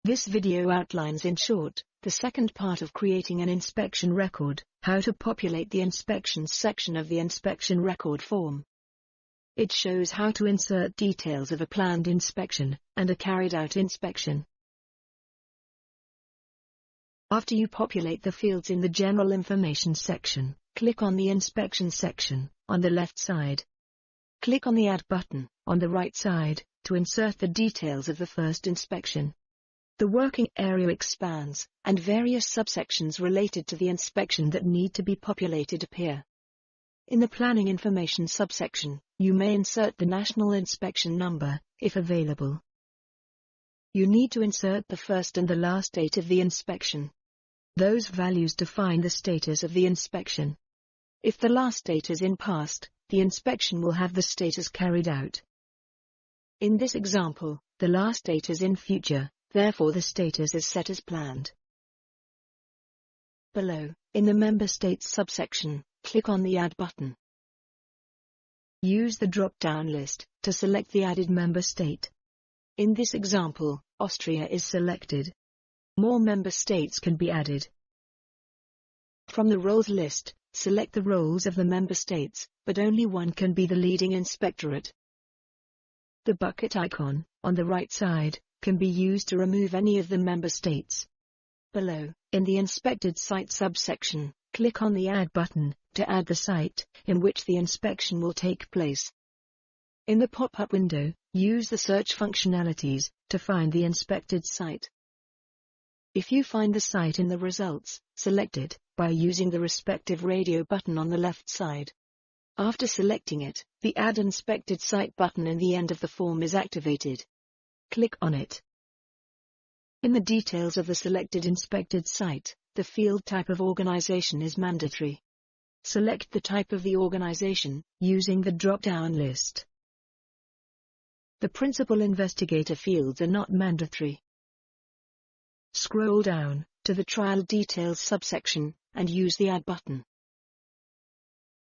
This video outlines in short, the second part of creating an inspection record, how to populate the inspections section of the inspection record form. It shows how to insert details of a planned inspection, and a carried out inspection. After you populate the fields in the General Information section, click on the Inspection section, on the left side. Click on the Add button, on the right side, to insert the details of the first inspection. The working area expands, and various subsections related to the inspection that need to be populated appear. In the Planning Information subsection, you may insert the National Inspection Number, if available. You need to insert the first and the last date of the inspection. Those values define the status of the inspection. If the last date is in past, the inspection will have the status carried out. In this example, the last date is in future, therefore the status is set as planned. Below, in the Member States subsection, click on the Add button. Use the drop-down list to select the added member state. In this example, Austria is selected. More member states can be added. From the roles list, select the roles of the member states, but only one can be the leading inspectorate. The bucket icon, on the right side, can be used to remove any of the member states. Below, in the Inspected Site subsection, click on the Add button, to add the site in which the inspection will take place. In the pop-up window, use the search functionalities to find the inspected site. If you find the site in the results, select it by using the respective radio button on the left side. After selecting it, the Add Inspected Site button in the end of the form is activated. Click on it. In the details of the selected inspected site, the field type of organization is mandatory. Select the type of the organization, using the drop-down list. The principal investigator fields are not mandatory. Scroll down to the Trial Details subsection, and use the Add button.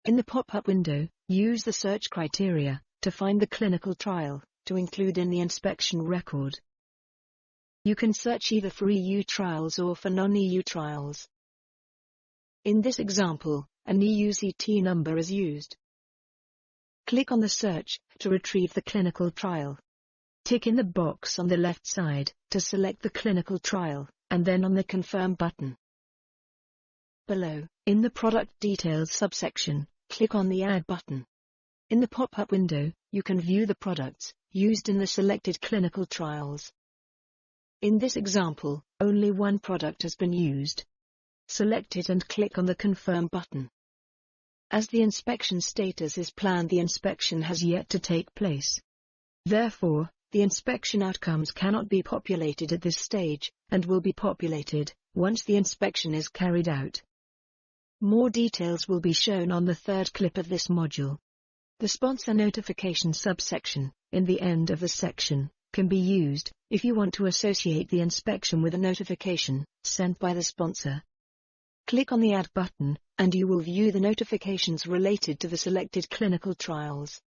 In the pop-up window, use the search criteria to find the clinical trial to include in the inspection record. You can search either for EU trials or for non-EU trials. In this example, an EU CT number is used. Click on the search to retrieve the clinical trial. Tick in the box on the left side to select the clinical trial, and then on the Confirm button. Below, in the Product Details subsection, click on the Add button. In the pop-up window, you can view the products used in the selected clinical trials. In this example, only one product has been used. Select it and click on the Confirm button. As the inspection status is planned, the inspection has yet to take place. Therefore, the inspection outcomes cannot be populated at this stage, and will be populated once the inspection is carried out. More details will be shown on the third clip of this module. The Sponsor Notification subsection, in the end of the section, can be used if you want to associate the inspection with a notification sent by the sponsor. Click on the Add button, and you will view the notifications related to the selected clinical trials.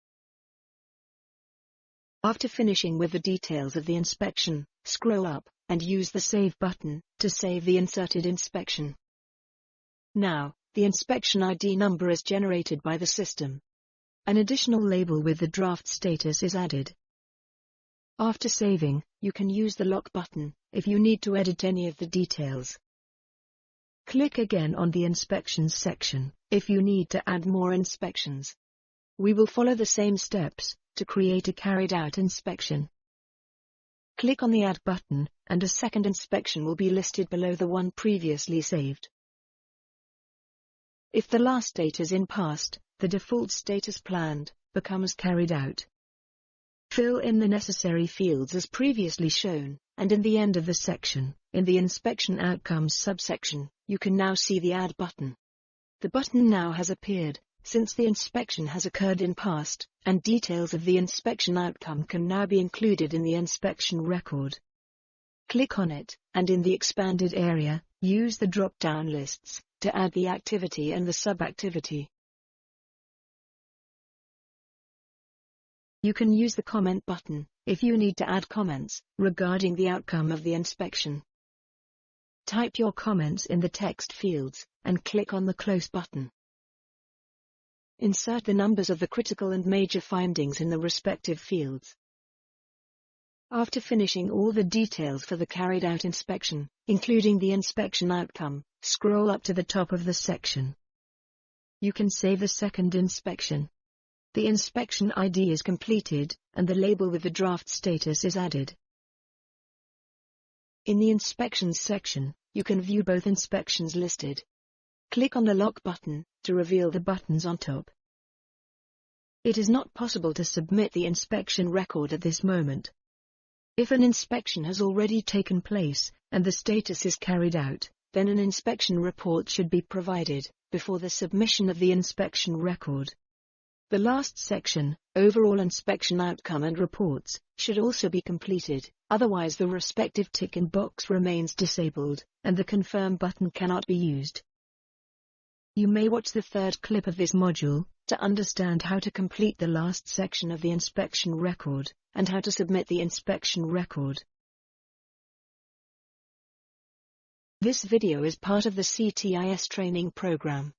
After finishing with the details of the inspection, scroll up, and use the Save button to save the inserted inspection. Now, the inspection ID number is generated by the system. An additional label with the draft status is added. After saving, you can use the Lock button if you need to edit any of the details. Click again on the Inspections section if you need to add more inspections. We will follow the same steps to create a carried-out inspection. Click on the Add button, and a second inspection will be listed below the one previously saved. If the last date is in past, the default status planned becomes carried out. Fill in the necessary fields as previously shown, and in the end of the section, in the Inspection Outcomes subsection, you can now see the Add button. The button now has appeared, since the inspection has occurred in past, and details of the inspection outcome can now be included in the inspection record. Click on it, and in the expanded area, use the drop-down lists to add the activity and the sub-activity. You can use the comment button if you need to add comments regarding the outcome of the inspection. Type your comments in the text fields and click on the Close button. Insert the numbers of the critical and major findings in the respective fields. After finishing all the details for the carried out inspection, including the inspection outcome, scroll up to the top of the section. You can save the second inspection. The inspection ID is completed, and the label with the draft status is added. In the Inspections section, you can view both inspections listed. Click on the Lock button to reveal the buttons on top. It is not possible to submit the inspection record at this moment. If an inspection has already taken place, and the status is carried out, then an inspection report should be provided before the submission of the inspection record. The last section, Overall Inspection Outcome and Reports, should also be completed, otherwise the respective tick in box remains disabled, and the Confirm button cannot be used. You may watch the third clip of this module to understand how to complete the last section of the inspection record, and how to submit the inspection record. This video is part of the CTIS training program.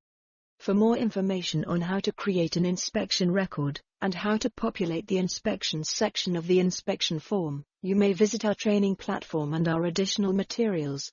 For more information on how to create an inspection record, and how to populate the inspections section of the inspection form, you may visit our training platform and our additional materials.